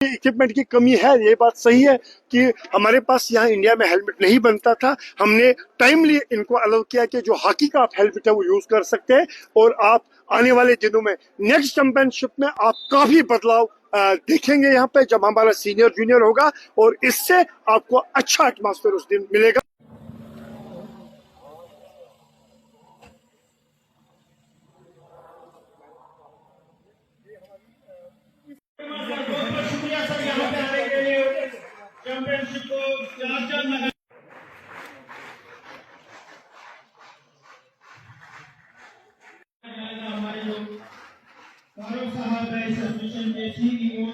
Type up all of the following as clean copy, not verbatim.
Equipment की कमी है, ये बात सही है कि हमारे पास यहाँ इंडिया में हेलमेट नहीं बनता था। हमने टाइमली इनको अलाउ किया कि जो हॉकी का आप हेलमेट है वो यूज कर सकते हैं और आप आने वाले दिनों में नेक्स्ट चैंपियनशिप में आप काफी बदलाव देखेंगे यहाँ पे जब हमारा सीनियर जूनियर होगा और इससे आपको अच्छा एटमॉस्फेयर उस दिन मिलेगा। शुक्रिया सर, यहाँ पे आने के लिए चैंपियनशिप को चार हमारे जो फारूक साहब है इस एसोसिएशन के सीईओ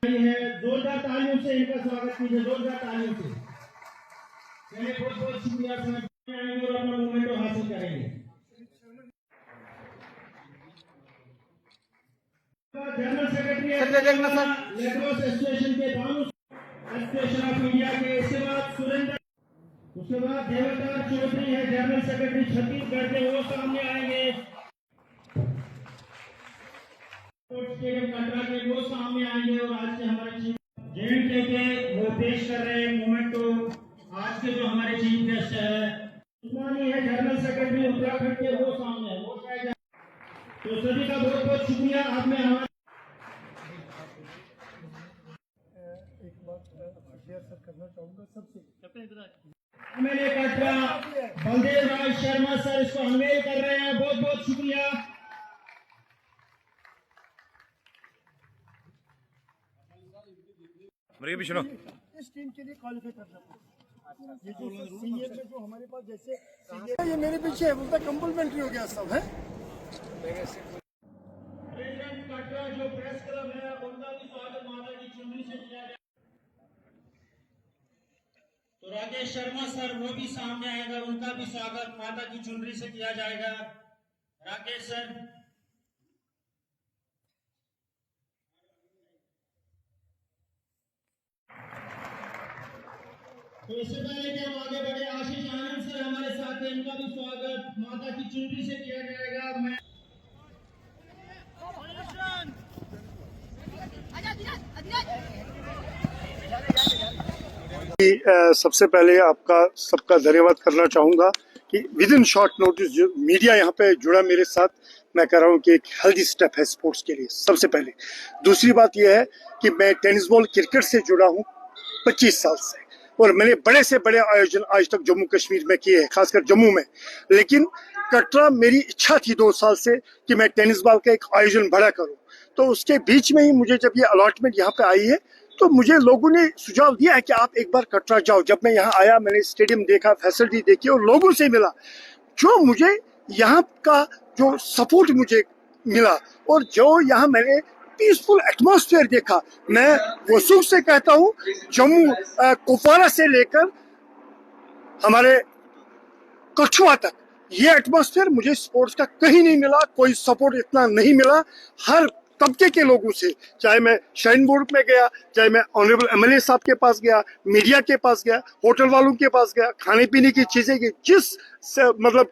है, जोरदार तालियों से इनका स्वागत कीजिए, जोरदार तालियों से। चलिए बहुत बहुत शुक्रिया सर, आएंगे और अपना मोमेंटो हासिल करेंगे। जनरल सेक्रेटरी लेक्रोस एसोसिएशन के बानू एसोसिएशन ऑफ इंडिया के, इसके बाद सुरेंद्र, उसके बाद देवतार चौधरी है जनरल सेक्रेटरी छत्तीसगढ़ के, वो सामने आएंगे। स्टेडियम कटरा के वो सामने आएंगे और आज के हमारे चीफ जेएनके के वो पेश कर रहे हैं मोमेंटो। आज के जो हमारे चीफ गेस्ट है उस्मानी है जनरल सेक्रेटरी उत्तराखंड के, वो सामने है, वो शायद। तो सभी का बहुत बहुत शुक्रिया। आप में हमारे एक बात शेयर करना चाहूंगा सबसे, एमएलए कटरा बलदेव राज शर्मा सर इसको अनवेल कर रहे हैं, बहुत बहुत शुक्रिया। इस टीम के लिए क्वालिफाई करना पड़ेगा। ये जो सीनियर में जो हमारे पास जैसे ये मेरे पीछे है वो कम्प्लीमेंट्री हो गया सब है। कटरा जो प्रेस क्लब है उनका भी स्वागत माता की चुनरी से किया जाए। तो राकेश शर्मा सर वो भी सामने आएगा, उनका भी स्वागत माता की चुनरी से किया जाएगा। राकेश सर, तो इससे पहले कि हम आगे बढ़े, आशीष आनंद सर हमारे साथ हैं, इनका भी स्वागत माता की चुनरी से किया जाएगा। मैं सबसे पहले आपका सबका धन्यवाद करना चाहूंगा कि विद इन शॉर्ट नोटिस जो मीडिया यहाँ पे जुड़ा मेरे साथ, मैं कह रहा हूँ कि एक हेल्दी स्टेप है स्पोर्ट्स के लिए, सबसे पहले। दूसरी बात यह है कि मैं टेनिस बॉल क्रिकेट से जुड़ा हूँ 25 साल से और मैंने बड़े से बड़े आयोजन आज तक जम्मू कश्मीर में किए हैं, खासकर जम्मू में। लेकिन कटरा मेरी इच्छा थी 2 साल से कि मैं टेनिस बॉल का एक आयोजन बड़ा करूं। तो उसके बीच में ही मुझे जब ये अलॉटमेंट यहाँ पे आई है तो मुझे लोगों ने सुझाव दिया है कि आप एक बार कटरा जाओ। जब मैं यहाँ आया, मैंने स्टेडियम देखा, फैसिलिटी देखी और लोगों से मिला, जो मुझे यहाँ का जो सपोर्ट मुझे मिला और जो यहाँ मैंने पीसफुल एटमॉस्फेयर देखा, मैं वो सुख से कहता हूँ जम्मू कुपवारा से लेकर हमारे कठुआ तक ये एटमॉस्फेयर मुझे स्पोर्ट्स का कहीं नहीं मिला। कोई सपोर्ट इतना नहीं मिला हर तबके के लोगों से, चाहे मैं श्राइन बोर्ड में गया, चाहे मैं ऑनरेबल एमएलए साहब के पास गया, मीडिया के पास गया, होटल वालों के पास गया, खाने पीने की चीजें की जिस मतलब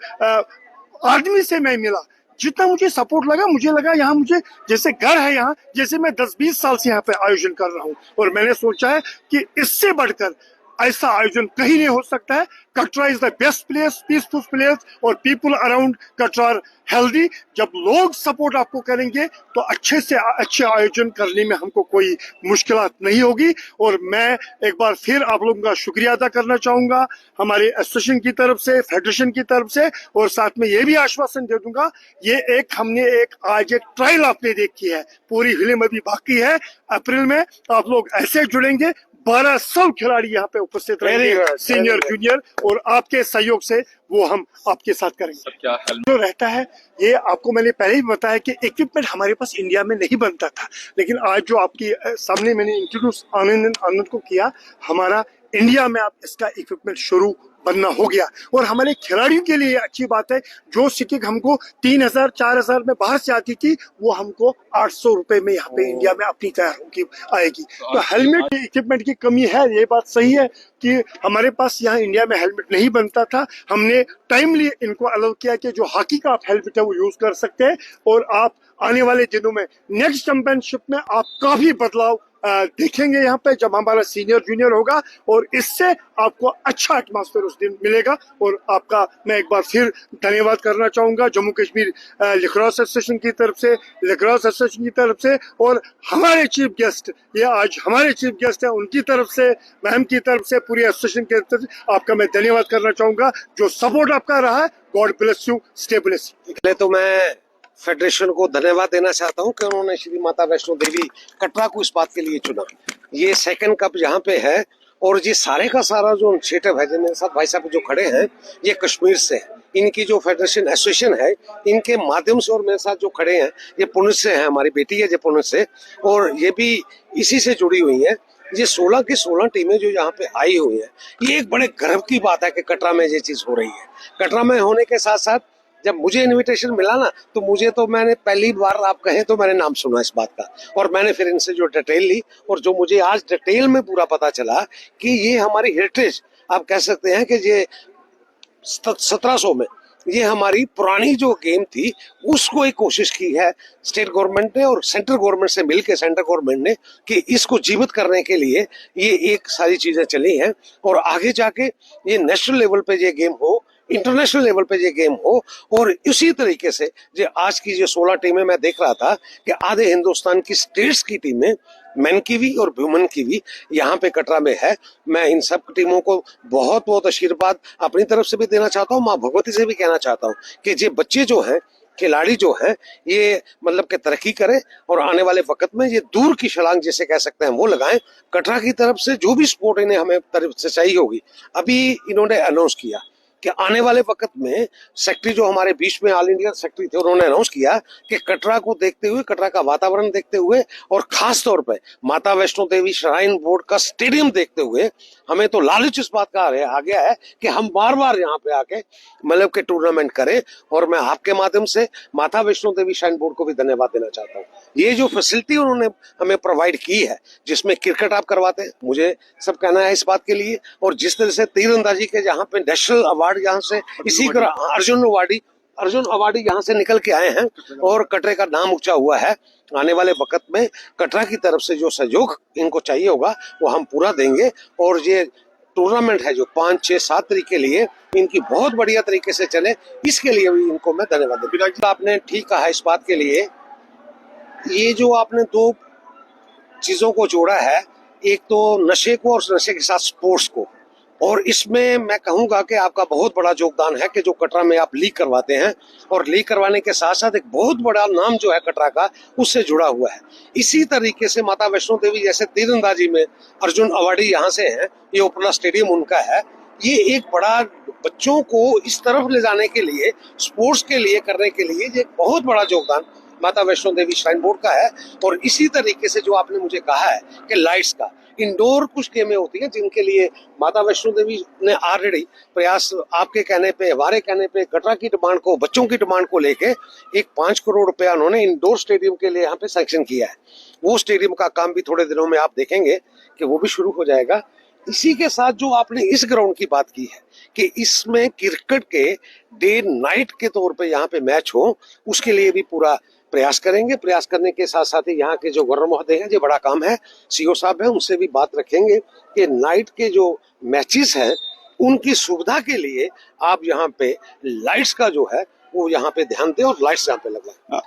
आदमी से मैं मिला, जितना मुझे सपोर्ट लगा, मुझे लगा यहाँ मुझे जैसे घर है, यहाँ जैसे मैं 10-20 साल से यहाँ पे आयोजन कर रहा हूँ। और मैंने सोचा है कि इससे बढ़कर ऐसा आयोजन कहीं नहीं हो सकता है। Katra is the best place, peaceful place और people around Katra are healthy. जब लोग सपोर्ट आपको करेंगे तो अच्छे से अच्छे आयोजन करने में हमको कोई मुश्किलात नहीं होगी। और मैं एक बार फिर आप लोगों का शुक्रिया अदा करना चाहूंगा हमारे एसोसिएशन की तरफ से, फेडरेशन की तरफ से, और साथ में ये भी आश्वासन दे दूंगा, ये हमने आज एक ट्रायल आपने देखी है, पूरी फिल्म अभी बाकी है। अप्रैल में आप लोग ऐसे जुड़ेंगे, 1200 खिलाड़ी यहाँ पे उपस्थित रहेंगे, सीनियर जूनियर, और आपके सहयोग से वो हम आपके साथ करेंगे। क्या जो रहता है ये आपको मैंने पहले ही बताया कि इक्विपमेंट हमारे पास इंडिया में नहीं बनता था, लेकिन आज जो आपकी सामने मैंने इंट्रोड्यूस आनंद को किया, हमारा इंडिया में आप इसका इक्विपमेंट शुरू बनना हो गया। और हमारे खिलाड़ियों के लिए अच्छी बात है, जो सिक्किक हमको 3000-4000 में बाहर से आती थी वो हमको 800 रुपए में यहाँ पे इंडिया में अपनी तैयार होगी आएगी। तो हेलमेट की इक्विपमेंट की कमी है, ये बात सही है कि हमारे पास यहाँ इंडिया में हेलमेट नहीं बनता था। हमने टाइमली इनको अलाउ किया कि जो हॉकी का आप हेलमेट है वो यूज कर सकते हैं और आप आने वाले दिनों में नेक्स्ट चैंपियनशिप में आप काफी बदलाव देखेंगे यहाँ पे जब हमारा सीनियर जूनियर होगा, और इससे आपको अच्छा एटमॉस्फेयर उस दिन मिलेगा। और आपका मैं एक बार फिर धन्यवाद करना चाहूंगा जम्मू कश्मीर लिक्रोस एसोसिएशन की तरफ से, लिक्रोस एसोसिएशन की तरफ से, और हमारे चीफ गेस्ट, ये आज हमारे चीफ गेस्ट हैं, उनकी तरफ से, मैम की तरफ से, पूरी एसोसिएशन की तरफ से आपका मैं धन्यवाद करना चाहूंगा। जो सपोर्ट आपका रहा है, God bless you, stay bless. पहले तो मैं फेडरेशन को धन्यवाद देना चाहता हूं कि उन्होंने श्री माता वैष्णो देवी कटरा को इस बात के लिए चुना। ये सेकंड कप यहाँ पे है, और ये सारे का सारा जो इनिशिएटिव है, मेरे साथ भाई साहब जो खड़े हैं, ये कश्मीर से है। इनकी जो फेडरेशन एसोसिएशन है, इनके माध्यम से, और मेरे साथ जो खड़े हैं ये पुणे से है, हमारी बेटी है ये पुणे से, और ये भी इसी से जुड़ी हुई है। ये 16 की 16 टीमें जो यहाँ पे आई हुई हैं, ये एक बड़े गर्व की बात है कि कटरा में ये चीज हो रही है। कटरा में होने के साथ साथ जब मुझे इनविटेशन मिला ना, तो मैंने पहली बार, आप कहें तो मैंने नाम सुना इस बात का, और मैंने फिर इनसे जो डिटेल ली, और जो मुझे आज डिटेल में पूरा पता चला कि ये हमारी हेरिटेज, आप कह सकते हैं कि ये 1700 में ये हमारी पुरानी जो गेम थी उसको एक कोशिश की है स्टेट गवर्नमेंट ने और सेंट्रल गवर्नमेंट से मिलकर, सेंट्रल गवर्नमेंट ने, कि इसको जीवित करने के लिए ये एक सारी चीजें चली हैं, और आगे जाके ये नेशनल लेवल पे ये गेम हो, इंटरनेशनल लेवल पे ये गेम हो। और इसी तरीके से जो आज की जो 16 टीमें, मैं देख रहा था कि आधे हिंदुस्तान की स्टेट्स की टीमें, मेन की भी और वुमेन की भी, यहाँ पे कटरा में है। मैं इन सब टीमों को बहुत बहुत आशीर्वाद अपनी तरफ से भी देना चाहता हूँ, माँ भगवती से भी कहना चाहता हूँ कि ये बच्चे जो हैं, खिलाड़ी जो हैं, ये मतलब के तरक्की करें, और आने वाले वक्त में ये दूर की छलांग जिसे कह सकते हैं वो लगाएं। कटरा की तरफ से जो भी सपोर्ट इन्हें हमें तरफ से चाहिए होगी, अभी इन्होंने अनाउंस किया कि आने वाले वक्त में सेक्रेटरी जो हमारे बीच में ऑल इंडिया सेक्रेटरी थे, उन्होंने अनाउंस किया कि कटरा को देखते हुए, कटरा का वातावरण देखते हुए, और खास तौर पे माता वैष्णो देवी श्राइन बोर्ड का स्टेडियम देखते हुए, हमें तो लालच इस बात का आ गया है कि हम बार बार यहाँ पे आके मतलब के टूर्नामेंट करें। और मैं आपके माध्यम से माता वैष्णो देवी श्राइन बोर्ड को भी धन्यवाद देना चाहता हूँ। ये जो फैसिलिटी उन्होंने हमें प्रोवाइड की है, जिसमें क्रिकेट आप करवाते हैं, मुझे सब कहना है इस बात के लिए, और जिस तरह से तीरंदाजी के जहाँ पे नेशनल अवार्ड यहाँ से, इसी तरह अर्जुन अवार्डी यहाँ से निकल के आए हैं, और कटरे का नाम ऊंचा हुआ है। आने वाले वक्त में कटरा की तरफ से जो सहयोग इनको चाहिए होगा वो हम पूरा देंगे, और ये टूर्नामेंट है जो 5, 6, 7 तारीख के लिए इनकी बहुत बढ़िया तरीके से चले, इसके लिए भी इनको मैं धन्यवाद देता हूं। आपने ठीक कहा इस बात के लिए। ये जो आपने 2 चीजों को जोड़ा है, एक तो नशे को और नशे के साथ स्पोर्ट्स को, और इसमें मैं कहूंगा कि आपका बहुत बड़ा योगदान है कि जो कटरा में आप लीग करवाते हैं, और लीग करवाने के साथ साथ एक बहुत बड़ा नाम जो है कटरा का उससे जुड़ा हुआ है। इसी तरीके से माता वैष्णो देवी जैसे तीरंदाजी में अर्जुन अवार्डी यहाँ से हैं, ये ओपरा स्टेडियम उनका है। ये एक बड़ा बच्चों को इस तरफ ले जाने के लिए, स्पोर्ट्स के लिए करने के लिए, ये बहुत बड़ा योगदान माता वैष्णो देवी श्राइन बोर्ड का है। और इसी तरीके से जो आपने मुझे कहा है कि लाइट्स का, इंडोर कुछ गेमें होती हैं जिनके लिए माता वैष्णो देवी ने ऑलरेडी प्रयास, आपके कहने पे, हमारे कहने पे, कटरा की डिमांड को, बच्चों की डिमांड को लेके एक 5 करोड़ रुपया उन्होंने इंडोर स्टेडियम के लिए यहाँ पे सैंक्शन किया है। वो स्टेडियम का काम भी थोड़े दिनों में आप देखेंगे कि वो भी शुरू हो जाएगा। इसी के साथ जो आपने इस ग्राउंड की बात की है कि इसमें क्रिकेट के डे नाइट के तौर पे यहाँ पे मैच हो, उसके लिए भी पूरा प्रयास करेंगे। प्रयास करने के साथ साथ ही यहाँ के जो गवर्नर महोदय हैं, जो बड़ा काम है, सीओ साहब हैं, उनसे भी बात रखेंगे कि नाइट के जो मैचेस हैं उनकी सुविधा के लिए आप यहाँ पे लाइट्स का जो है वो यहाँ पे ध्यान दें और लाइट्स यहाँ पे लगाएं।